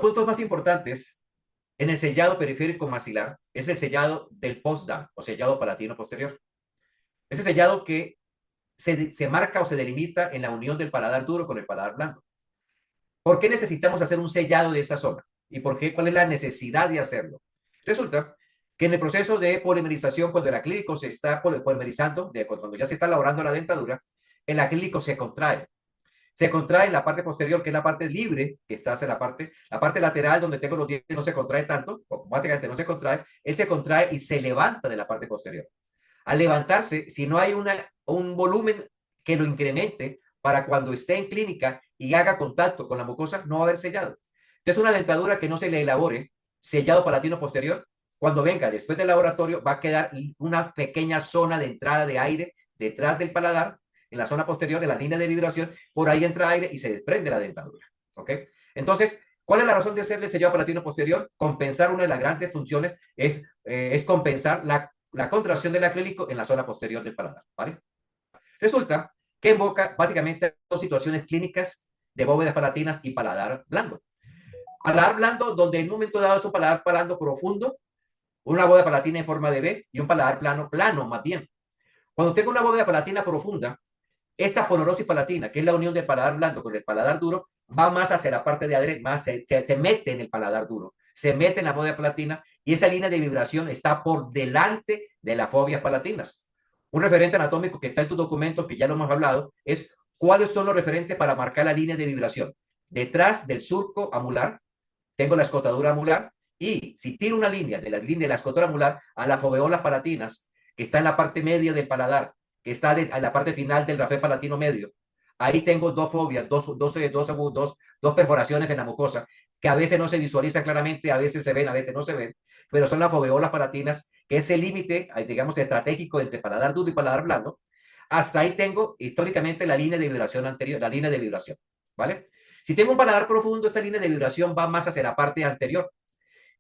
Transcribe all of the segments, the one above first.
puntos más importantes en el sellado periférico maxilar es el sellado del post-dam o sellado palatino posterior. Ese sellado que se marca o se delimita en la unión del paladar duro con el paladar blando. ¿Por qué necesitamos hacer un sellado de esa zona? ¿Y por qué? ¿Cuál es la necesidad de hacerlo? Resulta que en el proceso de polimerización, cuando el acrílico se está polimerizando, cuando ya se está elaborando la dentadura, el acrílico se contrae. Se contrae en la parte posterior, que es la parte libre, que está en la parte lateral donde tengo los dientes, no se contrae tanto, automáticamente no se contrae, él se contrae y se levanta de la parte posterior. Al levantarse, si no hay un volumen que lo incremente para cuando esté en clínica y haga contacto con la mucosa, no va a haber sellado. Entonces, una dentadura que no se le elabore sellado palatino posterior, cuando venga después del laboratorio, va a quedar una pequeña zona de entrada de aire detrás del paladar, en la zona posterior de la línea de vibración, por ahí entra aire y se desprende la dentadura. ¿Ok? Entonces, ¿cuál es la razón de hacerle sellado palatino posterior? Compensar una de las grandes funciones es compensar la contracción del acrílico en la zona posterior del paladar. ¿Vale? Resulta que invoca básicamente dos situaciones clínicas de bóvedas palatinas y paladar blando. Paladar blando, donde en un momento dado es un paladar blando profundo, una bóveda palatina en forma de B y un paladar plano más bien. Cuando tengo una bóveda palatina profunda, esta polorosis palatina, que es la unión del paladar blando con el paladar duro, va más hacia la parte de adentro, más se mete en el paladar duro, se mete en la bóveda palatina y esa línea de vibración está por delante de las fobias palatinas. Un referente anatómico que está en tu documento, que ya lo hemos hablado, es cuáles son los referentes para marcar la línea de vibración. Detrás del surco amular, tengo la escotadura amular y si tiro una línea de la escotadura amular a las foveolas palatinas, que está en la parte media del paladar, que está en la parte final del rafe palatino medio. Ahí tengo dos fobias, dos perforaciones en la mucosa, que a veces no se visualizan claramente, a veces se ven, a veces no se ven, pero son las foveolas palatinas, que es el límite, digamos, estratégico entre paladar duro y paladar blando. Hasta ahí tengo históricamente la línea de vibración anterior, la línea de vibración, ¿vale? Si tengo un paladar profundo, esta línea de vibración va más hacia la parte anterior.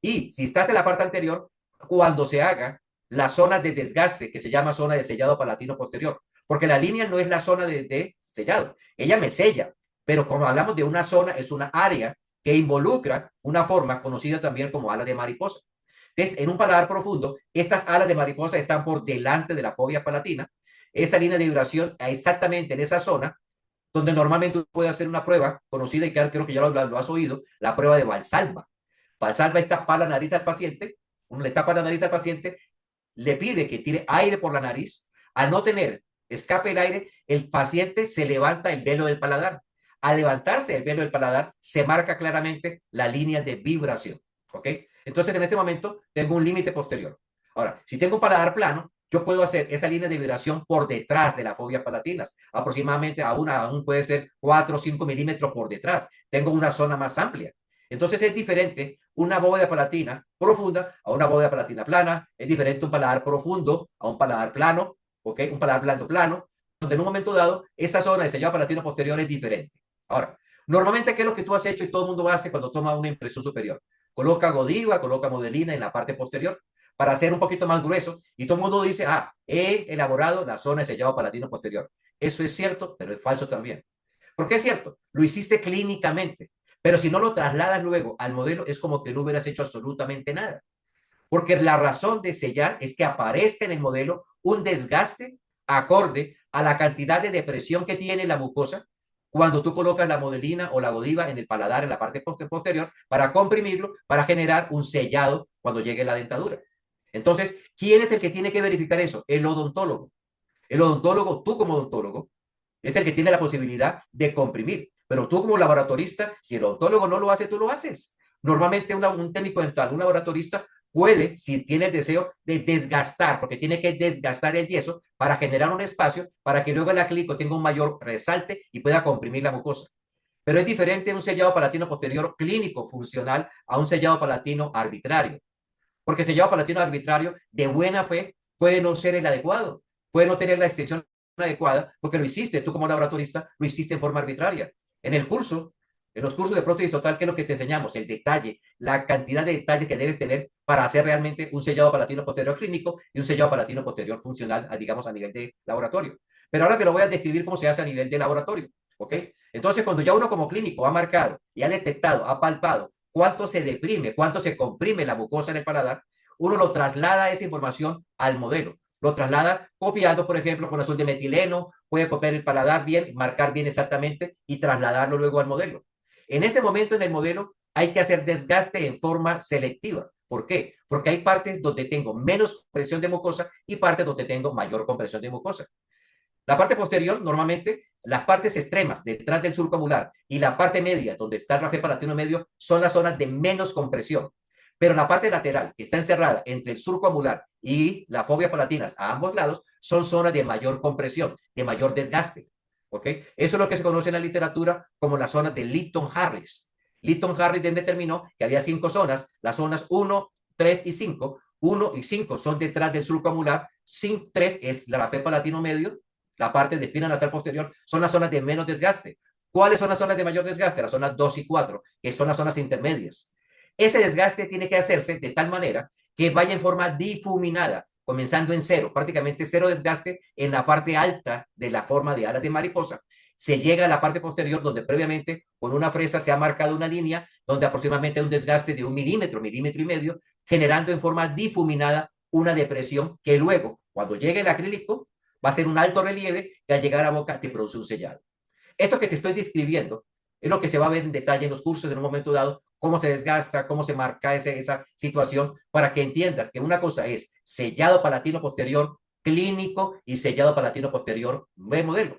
Y si estás en la parte anterior, cuando se haga la zona de desgaste, que se llama zona de sellado palatino posterior, porque la línea no es la zona de sellado, ella me sella, pero como hablamos de una zona, es una área que involucra una forma conocida también como ala de mariposa. Entonces, en un paladar profundo, estas alas de mariposa están por delante de la fobia palatina. Esa línea de vibración exactamente en esa zona, donde normalmente tú puedes hacer una prueba conocida y creo que ya lo has oído, la prueba de Valsalva. Valsalva es tapar la nariz al paciente, uno le tapa la nariz al paciente, le pide que tire aire por la nariz. Al no tener escape el aire, el paciente se levanta el velo del paladar. Al levantarse el velo del paladar, se marca claramente la línea de vibración. ¿Ok? Entonces, en este momento, tengo un límite posterior. Ahora, si tengo un paladar plano, yo puedo hacer esa línea de vibración por detrás de las fobias palatinas. Aproximadamente aún puede ser 4 o 5 milímetros por detrás. Tengo una zona más amplia. Entonces es diferente una bóveda palatina profunda a una bóveda palatina plana, es diferente un paladar profundo a un paladar plano, ¿ok? Un paladar blando plano, donde en un momento dado esa zona de sellado palatino posterior es diferente. Ahora, normalmente, ¿qué es lo que tú has hecho y todo el mundo hace cuando toma una impresión superior? Coloca Godiva, coloca modelina en la parte posterior para hacer un poquito más grueso y todo el mundo dice, he elaborado la zona de sellado palatino posterior. Eso es cierto, pero es falso también. ¿Por qué es cierto? Lo hiciste clínicamente, pero si no lo trasladas luego al modelo, es como que no hubieras hecho absolutamente nada. Porque la razón de sellar es que aparezca en el modelo un desgaste acorde a la cantidad de depresión que tiene la mucosa cuando tú colocas la modelina o la godiva en el paladar, en la parte posterior, para comprimirlo, para generar un sellado cuando llegue la dentadura. Entonces, ¿quién es el que tiene que verificar eso? El odontólogo. El odontólogo, tú como odontólogo, es el que tiene la posibilidad de comprimir. Pero tú como laboratorista, si el odontólogo no lo hace, tú lo haces. Normalmente un técnico dental, un laboratorista, puede, si tiene el deseo de desgastar, porque tiene que desgastar el yeso para generar un espacio para que luego el acrílico tenga un mayor resalte y pueda comprimir la mucosa. Pero es diferente un sellado palatino posterior clínico funcional a un sellado palatino arbitrario. Porque el sellado palatino arbitrario de buena fe puede no ser el adecuado, puede no tener la extensión adecuada, porque lo hiciste, tú como laboratorista, lo hiciste en forma arbitraria. En el curso, en los cursos de prótesis total, ¿qué es lo que te enseñamos? El detalle, la cantidad de detalle que debes tener para hacer realmente un sellado palatino posterior clínico y un sellado palatino posterior funcional, digamos, a nivel de laboratorio. Pero ahora te lo voy a describir cómo se hace a nivel de laboratorio, ¿ok? Entonces, cuando ya uno como clínico ha marcado y ha detectado, ha palpado cuánto se deprime, cuánto se comprime la mucosa en el paladar, uno lo traslada esa información al modelo. Lo traslada copiando, por ejemplo, con azul de metileno, puede copiar el paladar bien, marcar bien exactamente y trasladarlo luego al modelo. En este momento en el modelo hay que hacer desgaste en forma selectiva. ¿Por qué? Porque hay partes donde tengo menos presión de mucosa y partes donde tengo mayor compresión de mucosa. La parte posterior, normalmente, las partes extremas, detrás del surco amular, y la parte media, donde está el rafe palatino medio, son las zonas de menos compresión. Pero la parte lateral, que está encerrada entre el surco amular y la fobia palatinas a ambos lados, son zonas de mayor compresión, de mayor desgaste. ¿Ok? Eso es lo que se conoce en la literatura como la zona de Lipton-Harris. Lipton-Harris determinó que había 5 zonas, las zonas 1, 3 y 5. 1 y 5 son detrás del surco amular, 3 es la rafe palatino medio, la parte de espina nasal posterior, son las zonas de menos desgaste. ¿Cuáles son las zonas de mayor desgaste? Las zonas 2 y 4, que son las zonas intermedias. Ese desgaste tiene que hacerse de tal manera que vaya en forma difuminada, comenzando en cero, prácticamente cero desgaste en la parte alta de la forma de alas de mariposa. Se llega a la parte posterior donde previamente con una fresa se ha marcado una línea donde aproximadamente hay un desgaste de 1 milímetro, milímetro y medio, generando en forma difuminada una depresión que luego, cuando llegue el acrílico, va a ser un alto relieve que al llegar a boca te produce un sellado. Esto que te estoy describiendo es lo que se va a ver en detalle en los cursos en un momento dado, cómo se desgasta, cómo se marca esa situación, para que entiendas que una cosa es sellado palatino posterior clínico y sellado palatino posterior de modelo.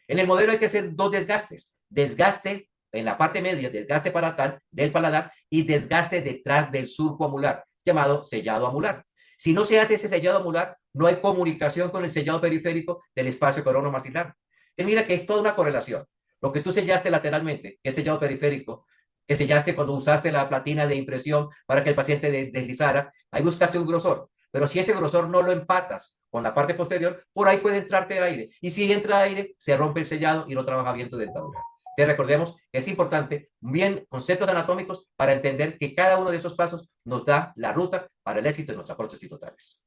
En el modelo hay que hacer 2 desgastes. Desgaste en la parte media, desgaste palatal del paladar y desgaste detrás del surco amular, llamado sellado amular. Si no se hace ese sellado amular, no hay comunicación con el sellado periférico del espacio coronomaxilar. Mira que es toda una correlación. Lo que tú sellaste lateralmente, que es sellado periférico, que sellaste cuando usaste la platina de impresión para que el paciente deslizara, ahí buscaste un grosor. Pero si ese grosor no lo empatas con la parte posterior, por ahí puede entrarte el aire. Y si entra aire, se rompe el sellado y no trabaja bien tu dentadura. Te recordemos que es importante, bien, conceptos anatómicos para entender que cada uno de esos pasos nos da la ruta para el éxito de nuestras prótesis totales.